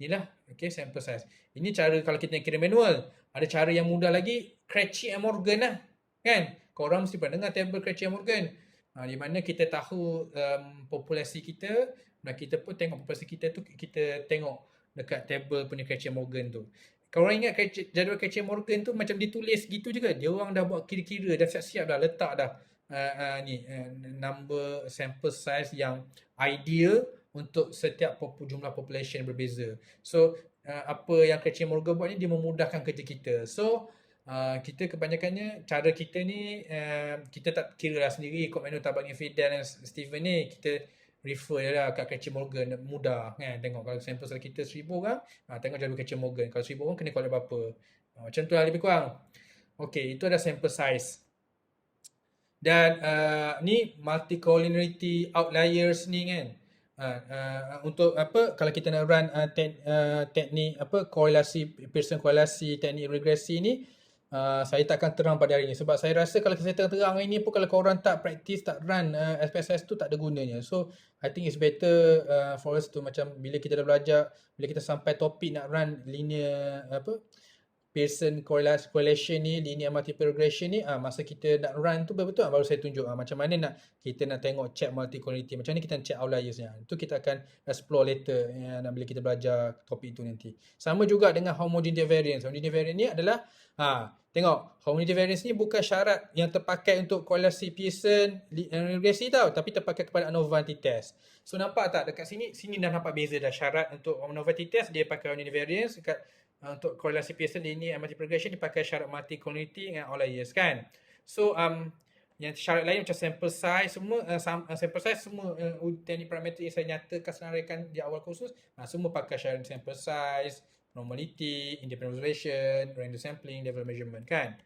Inilah sample size. Ini cara kalau kita kira manual. Ada cara yang mudah lagi, Cratchit and Morgan lah. Kan? Korang mesti pernah dengar table Cratchit and Morgan. Di mana kita tahu populasi kita, dan kita pun tengok populasi kita tu, kita tengok dekat table punya Cratchit and Morgan tu. Korang ingat jadual Cratchit and Morgan tu macam ditulis gitu je ke? Dia orang dah buat kira-kira, dah siap-siap dah, letak dah number sample size yang ideal untuk setiap jumlah population berbeza. So apa yang Cratchit and Morgan buat ni, dia memudahkan kerja kita. So kita kebanyakannya cara kita ni kita tak kira lah sendiri ikut menu tabak Nvidia dan Steven ni, kita refer je lah kat Cratchit Morgan, mudah kan. Tengok kalau sample size kita 1000 orang, tengok jadual Cratchit Morgan, kalau 1000 orang kena collect berapa, macam tu lah lebih kurang. Okay, itu ada sample size. Dan ni multicollinearity outliers ni kan, untuk apa, kalau kita nak run teknik korelasi, Pearson korelasi, teknik regresi ni, saya tak akan terang pada hari ni, sebab saya rasa kalau saya terang hari ni pun, kalau korang tak practice, tak run SPSS tu, tak ada gunanya. So I think it's better for us to macam bila kita dah belajar, bila kita sampai topik nak run linear Pearson correlation ni, linear multiple regression ni, masa kita nak run tu betul-betul baru saya tunjuk macam mana kita nak tengok check multicollinearity, macam ni kita nak check outliersnya. Itu kita akan explore later bila kita belajar topik tu nanti. Sama juga dengan homogeneity variance. Homogeneity variance ni adalah tengok, homogeneity variance ni bukan syarat yang terpakai untuk korelasi Pearson regresi tau, tapi terpakai kepada ANOVA t-test. So nampak tak dekat sini dah nampak beza dah. Syarat untuk ANOVA t-test dia pakai homogeneity variance, dekat untuk korelasi Pearson linear and multiple regression dipakai syarat multicollinearity dengan outliers kan. So yang syarat lain macam sample size semua, sample size semua teknik parametrik yang saya nyatakan senaraikan di awal kursus, semua pakai syarat sample size, normality, independent observation, random sampling, level measurement kan.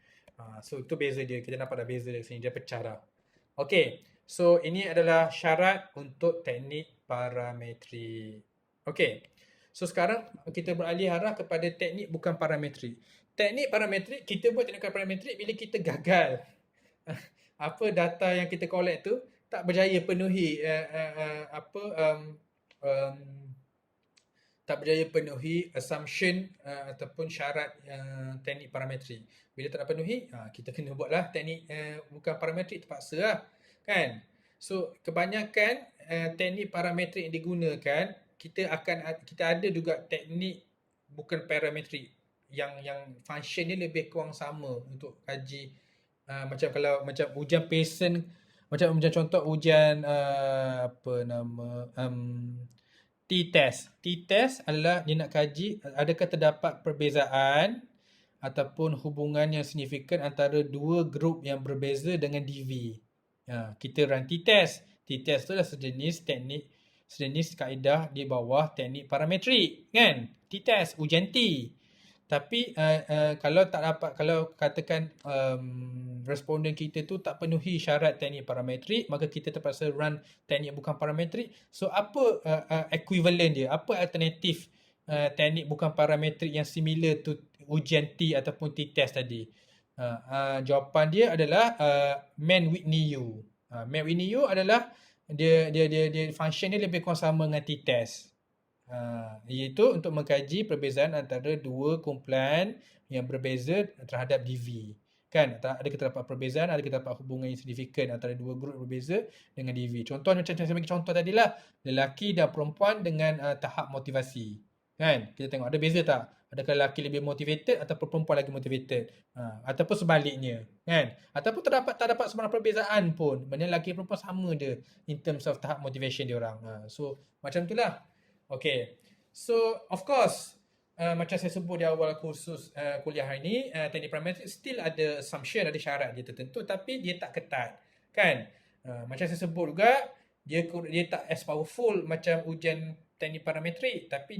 So itu beza dia, kita nampak dah beza dari sini, dia pecah dah. Okay, so ini adalah syarat untuk teknik parametrik. Okay, so sekarang kita beralih arah kepada teknik bukan parametrik. Teknik parametrik, kita buat teknik parametrik bila kita gagal. Apa data yang kita collect tu tak berjaya penuhi tak berjaya penuhi assumption ataupun syarat teknik parametrik. Bila tak penuhi, kita kena buatlah teknik bukan parametrik, terpaksa lah kan. So kebanyakan teknik parametrik yang digunakan, kita ada juga teknik bukan parametrik yang function dia lebih kurang sama untuk kaji macam ujian Pearson, macam contoh ujian t-test. T-test adalah dia nak kaji adakah terdapat perbezaan ataupun hubungan yang signifikan antara dua grup yang berbeza dengan DV. Kita run t-test. T-test tu adalah sejenis kaedah di bawah teknik parametrik kan. T-test, ujian T. Tapi kalau tak dapat, kalau katakan responden kita tu tak penuhi syarat teknik parametrik, maka kita terpaksa run teknik bukan parametrik. So apa equivalent dia? Apa alternatif teknik bukan parametrik yang similar to ujian T ataupun t-test tadi? Jawapan dia adalah Mann-Whitney-U. Mann-Whitney-U adalah dia function dia lebih kurang sama dengan t-test. Iaitu untuk mengkaji perbezaan antara dua kumpulan yang berbeza terhadap DV. Kan, adakah terdapat perbezaan, adakah terdapat hubungan yang signifikan antara dua grup berbeza dengan DV. Contoh macam saya bagi contoh tadilah, lelaki dan perempuan dengan tahap motivasi. Kan, kita tengok ada beza tak? Adakah lelaki lebih motivated ataupun perempuan lagi motivated? Ataupun sebaliknya, kan? Ataupun tak dapat sebarang perbezaan pun. Maksudnya lelaki dan perempuan sama je in terms of tahap motivation dia orang. So macam itulah. Okay, so of course macam saya sebut di awal kursus kuliah hari ni, teknik parametrik still ada assumption, ada syarat dia tertentu, tapi dia tak ketat, kan? Macam saya sebut juga, dia tak as powerful macam ujian teknik parametrik, tapi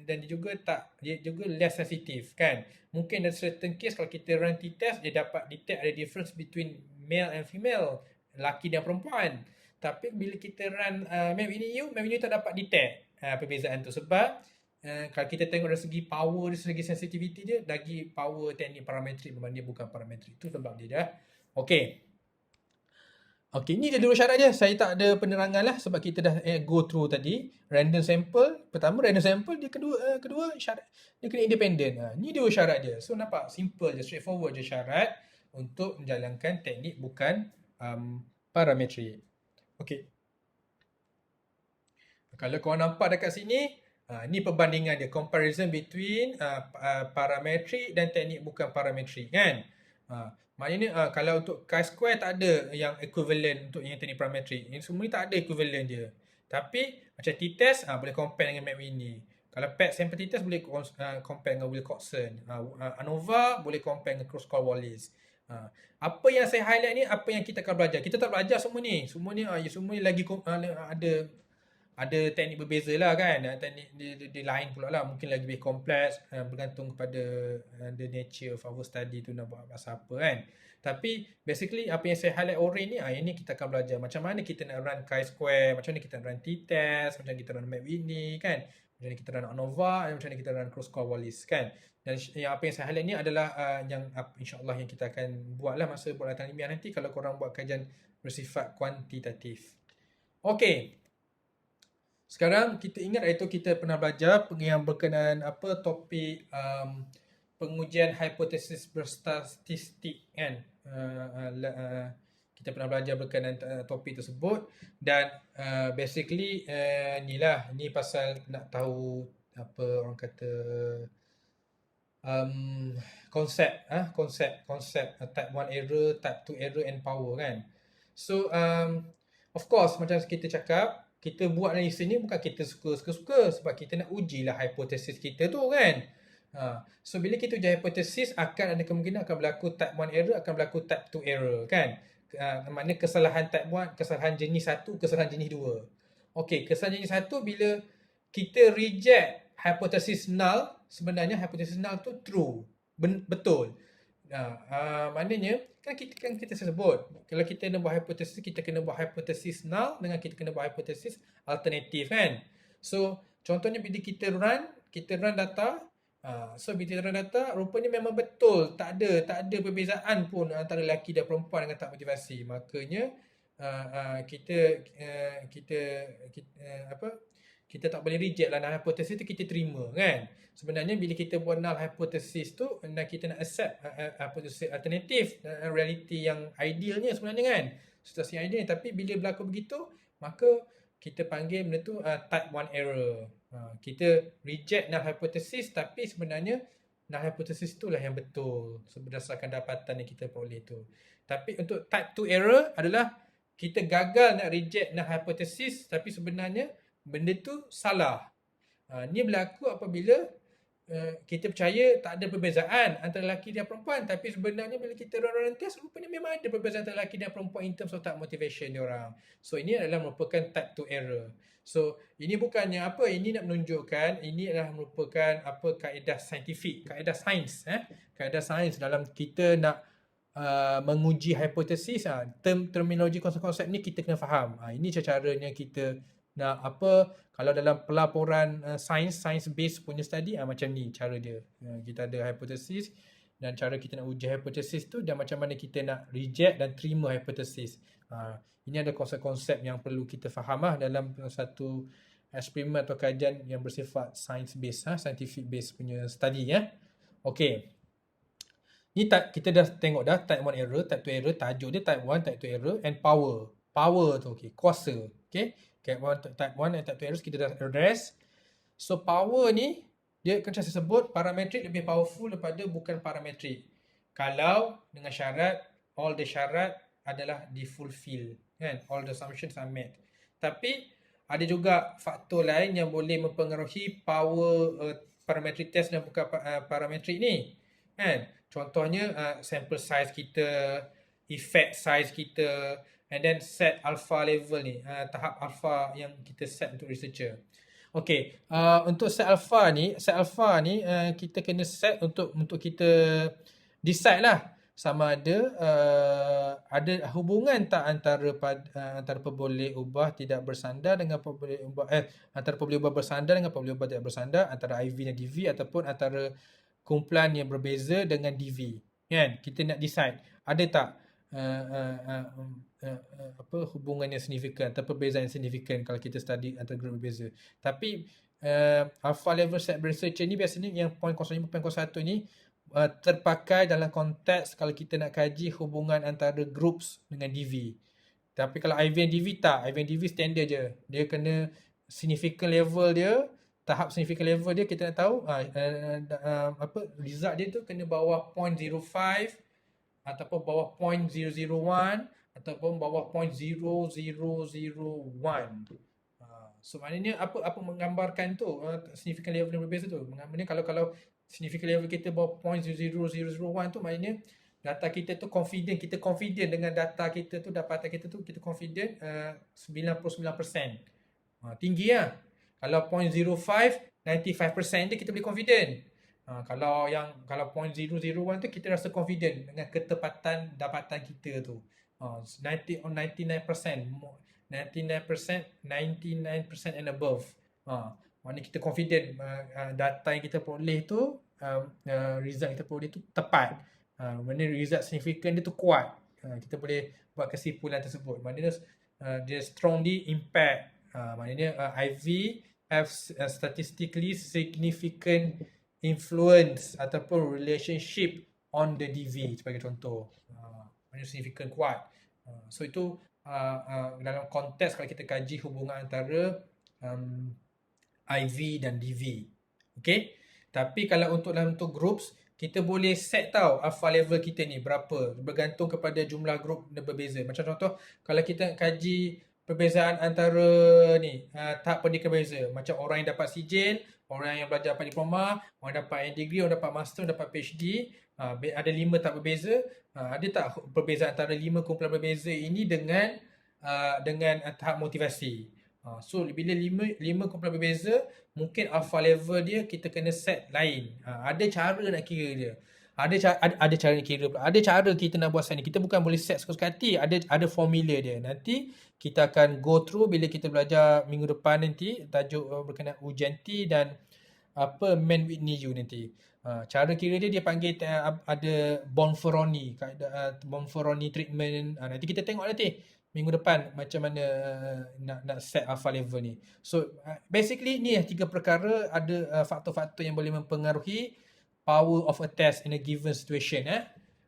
dan dia juga less sensitive, kan? Mungkin dalam certain case kalau kita run t-test, dia dapat detect ada difference between male and female, lelaki dan perempuan. Tapi bila kita run MapInIU tak dapat detect perbezaan tu, sebab kalau kita tengok dari segi power, dari segi sensitivity dia, lagi power teknik parametrik berbanding bukan parametrik. Itu sebab dia dah. Okey. Okey, ni dia dulu syarat dia. Saya tak ada penerangan lah sebab kita dah go through tadi. Random sample. Pertama random sample, dia kedua syarat dia kena independent. Ni dua syarat dia. So nampak simple je, straightforward je syarat untuk menjalankan teknik bukan parametrik. Okey. Kalau korang nampak dekat sini, ni perbandingan dia, comparison between parametrik dan teknik bukan parametrik, kan? Maknanya kalau untuk chi-square tak ada yang equivalent untuk yang teknik parametrik. Yang semua ni tak ada equivalent dia. Tapi macam t-test boleh compare dengan MapWinnie. Kalau PET sample t-test boleh compare dengan Wilcoxon. ANOVA boleh compare dengan Kruskal-Wallis. Apa yang saya highlight ni, apa yang kita akan belajar. Kita tak belajar semua ni. Semua ni lagi ada teknik berbeza lah, kan. Teknik dia lain pula lah. Mungkin lagi lebih kompleks, bergantung kepada the nature of our study tu nak buat pasal apa, kan. Tapi basically apa yang saya highlight orange ni, ini kita akan belajar macam mana kita nak run chi-square, macam mana kita nak run t-test, macam mana kita run MapWinnie, kan. Macam mana kita run ANOVA, macam mana kita run Kruskal-Wallis, kan. Dan yang apa yang saya highlight ni adalah yang insyaAllah yang kita akan buat lah masa buat latihan ilmiah nanti kalau korang buat kajian bersifat kuantitatif. Okey. Sekarang kita ingat iaitu kita pernah belajar yang berkenaan topik pengujian hipotesis berstatistik, kan. Kita pernah belajar berkenaan topik tersebut dan basically ni pasal nak tahu apa orang kata konsep type 1 error, type 2 error and power, kan. So of course macam kita cakap, kita buat analisis ni bukan kita suka-suka sebab kita nak ujilah hipotesis kita tu, kan. So bila kita uji hipotesis, akan ada kemungkinan akan berlaku type 1 error, akan berlaku type 2 error, kan. Maknanya kesalahan type 1, kesalahan jenis 1, kesalahan jenis 2. Okey, kesalahan jenis 1 bila kita reject hipotesis null, sebenarnya hipotesis null tu true, betul. Maknanya kan kita sebut kalau kita nak buat hipotesis, kita kena buat hipotesis null dengan kita kena buat hipotesis alternatif, kan. So contohnya bila kita run data, so bila kita run data, rupanya memang betul, tak ada perbezaan pun antara lelaki dan perempuan dengan tak motivasi. Makanya kita tak boleh reject lah null hypothesis tu, kita terima, kan. Sebenarnya bila kita buat null hypothesis tu dan kita nak accept hypothesis alternatif, reality yang idealnya sebenarnya, kan, situasi yang ideal. Tapi bila berlaku begitu, maka kita panggil benda tu type 1 error. Kita reject null hypothesis, tapi sebenarnya null hypothesis itulah yang betul berdasarkan dapatan yang kita peroleh tu. Tapi untuk type 2 error adalah kita gagal nak reject null hypothesis, tapi sebenarnya benda tu salah. Ni berlaku apabila kita percaya tak ada perbezaan antara lelaki dan perempuan, tapi sebenarnya bila kita run test, rupanya memang ada perbezaan antara lelaki dan perempuan in terms of type motivation dia orang. So ini adalah merupakan type 2 error. So ini bukannya ini nak menunjukkan ini adalah merupakan kaedah saintifik, kaedah sains, kaedah sains dalam kita nak menguji hipotesis. Terminologi konsep-konsep ni kita kena faham. Ini caranya kita nak kalau dalam pelaporan science based punya study, macam ni cara dia. Kita ada hipotesis dan cara kita nak uji hipotesis tu, dan macam mana kita nak reject dan terima hipotesis. Ini ada konsep-konsep yang perlu kita faham dalam satu eksperimen atau kajian yang bersifat science based, scientific based punya study, ya. Okey. Ni kita dah tengok dah type 1 error, type 2 error, tajuk dia type 1, type 2 error and power. Power tu kuasa. Okey. Type 1 and type 2 errors kita dah address. So power ni dia macam saya sebut, parametrik lebih powerful daripada bukan parametrik. Kalau dengan syarat all the syarat adalah di-fulfill, kan? All the assumptions are met. Tapi ada juga faktor lain yang boleh mempengaruhi power parametric test dan bukan parametric ni. Kan? Contohnya sample size kita, effect size kita, and then set alpha level ni, tahap alpha yang kita set untuk researcher. Okay, untuk set alpha ni kita kena set untuk kita decide lah sama ada hubungan tak antara perboleh ubah tidak bersandar dengan perboleh ubah antara perboleh ubah bersandar dengan perboleh ubah tidak bersandar, antara IV dan DV, ataupun antara kumpulan yang berbeza dengan DV. Kan? Kita nak decide ada tak hubungan yang signifikan atau perbezaan yang signifikan kalau kita study antara grup berbeza. Tapi alpha level set researcher ni biasanya yang 0.05, 0.01 ni terpakai dalam konteks kalau kita nak kaji hubungan antara groups dengan DV. Tapi kalau IV and DV tak, IV and DV standard je. Dia kena significant level dia, tahap significant level dia kita nak tahu result dia tu kena bawah 0.05 ataupun bawah 0.001 ataupun bawah 0.0001. So maknanya apa menggambarkan tu significant level yang berbeza tu. Maknanya kalau significant level kita bawah 0.00001 tu maknanya data kita tu kita confident dengan data kita tu, dapatan kita tu kita confident 99%. Tinggi lah. Kalau 0.05, 95% dia kita boleh confident. Kalau 0.001 tu kita rasa confident dengan ketepatan dapatan kita tu. 99%, 99% and above. Maknanya kita confident data yang kita peroleh tu, result yang kita peroleh tu tepat. Maknanya result significant dia tu kuat. Kita boleh buat kesimpulan tersebut. Maknanya dia strongly impact. Maknanya IV have statistically significant influence ataupun relationship on the DV sebagai contoh. Maknanya significant kuat. So itu dalam konteks kalau kita kaji hubungan antara IV dan DV. Okay. Tapi kalau dalam groups, kita boleh set tahu alpha level kita ni berapa, bergantung kepada jumlah group yang berbeza. Macam contoh, kalau kita kaji perbezaan antara ni tahap pendidikan berbeza, macam orang yang dapat sijil, orang yang belajar dapat diploma, orang dapat degree, orang dapat master, dapat PhD, ada 5 tahap berbeza. Ada tak perbezaan antara 5 kumpulan berbeza ini dengan tahap motivasi? So bila 5 kumpulan berbeza, mungkin alpha level dia kita kena set lain. Ada cara nak kira dia. Ada cara nak kira pula. Ada cara kita nak buat set ni. Kita bukan boleh set suka-suka hati. Ada formula dia. Nanti kita akan go through bila kita belajar minggu depan nanti, tajuk berkenaan Ujenti dan Mann-Whitney U nanti. Cara kira dia panggil ada Bonferroni, Bonferroni treatment. Nanti kita tengok nanti minggu depan macam mana nak set alpha level ni. So basically ni 3 perkara, ada faktor-faktor yang boleh mempengaruhi power of a test in a given situation.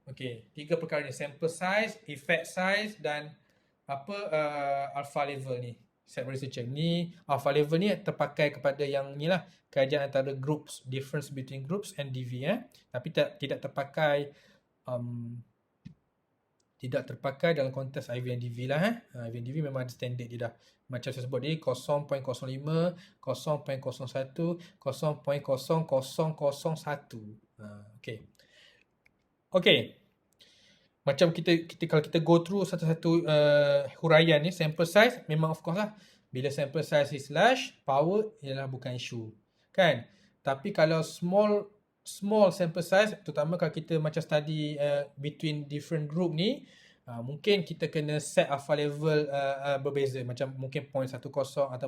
Okay, 3 perkara ni: sample size, effect size dan alpha level ni. Set researcher ni, alpha level ni terpakai kepada yang ni lah, kajian antara groups, difference between groups and DV. Tapi tidak terpakai dalam konteks IV and DV lah. IV and DV memang ada standard dia dah. Macam saya sebut ni 0.05, 0.01, 0.001. Okay. Macam kita kalau kita go through satu-satu huraian ni, sample size memang of course lah. Bila sample size is large, power ialah bukan isu. Kan? Tapi kalau small sample size, terutama kalau kita macam study between different group ni, mungkin kita kena set alpha level berbeza. Macam mungkin 0.10 atau 0.5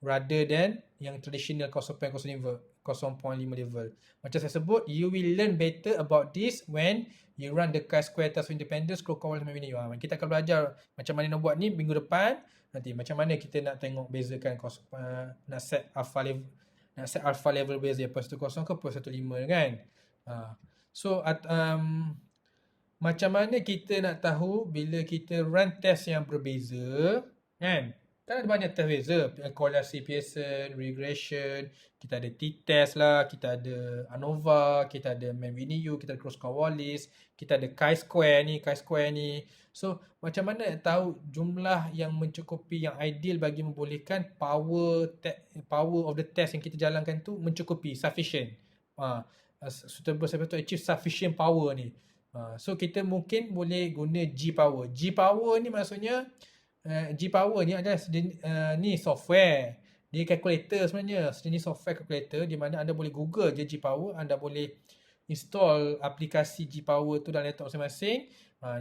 rather than yang traditional 0.05 level. Macam saya sebut, you will learn better about this when you run the chi-square test of independence, Krokowal dan Mann-Whitney. Kita akan belajar macam mana nak buat ni minggu depan. Nanti macam mana kita nak tengok bezakan nak set alpha level beza 0.10 ke 0.15 kan. So macam mana kita nak tahu bila kita run test yang berbeza kan? Kan ada banyak test beza, korelasi Pearson, regression, kita ada t-test lah, kita ada ANOVA, kita ada ManVNU, kita ada Cross-Wallis, kita ada chi-square ni. So, macam mana nak tahu jumlah yang mencukupi, yang ideal bagi membolehkan power of the test yang kita jalankan tu mencukupi, sufficient. Suitable to achieve sufficient power ni. So, kita mungkin boleh guna G-power. G-power ni maksudnya G-Power ni adalah ni software. Dia calculator sebenarnya. Sejenis software calculator di mana anda boleh Google je G-Power. Anda boleh install aplikasi G-Power tu dalam laptop masing-masing.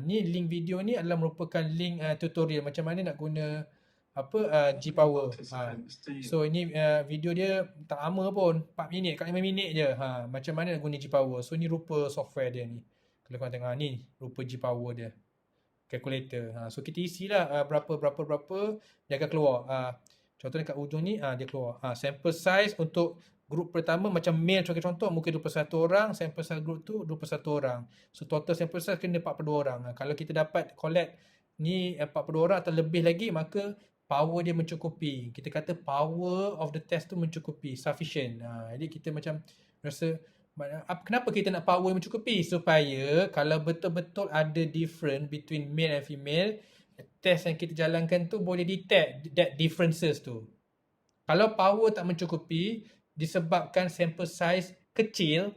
Ni link video ni adalah merupakan link tutorial macam mana nak guna G-Power. So ini video dia tak lama pun, 4 minit kat 5 minit je. Macam mana nak guna G-Power. So ni rupa software dia ni. Kalau korang tengok ni rupa G-Power dia. Calculator. So kita isilah berapa dia akan keluar. Contohnya kat ujung ni dia keluar. Sample size untuk grup pertama macam male sebagai contoh mungkin 21 orang, sample size group tu 21 orang. So total sample size kena 42 orang. Kalau kita dapat collect ni 42 orang atau lebih lagi, maka power dia mencukupi. Kita kata power of the test tu mencukupi, sufficient. Jadi kita macam rasa kenapa kita nak power yang mencukupi? Supaya kalau betul-betul ada difference between male and female, test yang kita jalankan tu boleh detect that differences tu. Kalau power tak mencukupi disebabkan sample size kecil,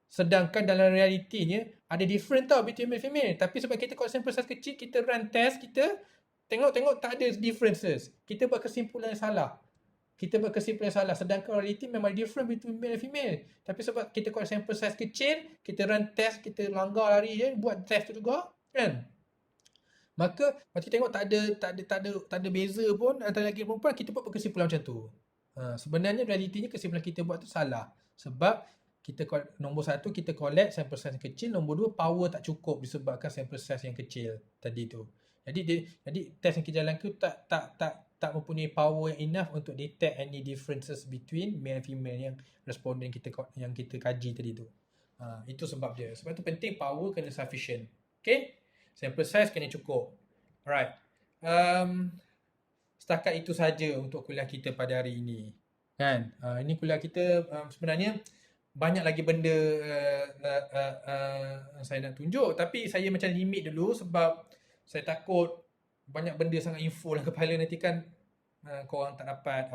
sedangkan dalam realitinya ada different tau between male and female. Tapi sebab kita kalau sample size kecil, kita run test, kita tengok tak ada differences. Kita buat kesimpulan yang salah. Sedangkan reality memang different between male and female. Tapi sebab kita kalau sample size kecil, kita run test, kita langgar lari je, buat test tu juga, kan? Maka kita tengok tak ada beza pun antara lelaki dan perempuan, kita buat kesimpulan macam tu. Sebenarnya realitinya kesimpulan kita buat tu salah. Sebab kita nombor 1 kita collect sample size yang kecil, nombor 2 power tak cukup disebabkan sample size yang kecil tadi tu. Jadi test yang kita jalankan tak mempunyai power yang enough untuk detect any differences between male and female yang responden yang kita kaji tadi tu. Itu sebab dia. Sebab tu penting power kena sufficient. Okay? Sample size kena cukup. Alright. Setakat itu saja untuk kuliah kita pada hari ini. Kan? Ini kuliah kita sebenarnya banyak lagi benda saya nak tunjuk. Tapi saya macam limit dulu sebab saya takut banyak benda sangat info dalam kepala nanti kan korang tak dapat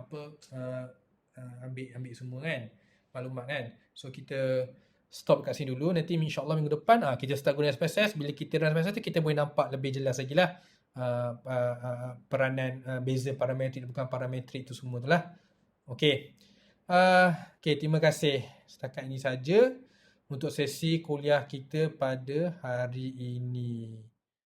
ambil semua kan maklumat kan. So kita stop kat sini dulu. Nanti insyaAllah minggu depan kita start guna SPSS. Bila kita run SPSS tu kita boleh nampak lebih jelas lagi lah peranan beza parametrik bukan parametrik tu semua tu lah. Okay. Okay, terima kasih. Setakat ini saja untuk sesi kuliah kita pada hari ini.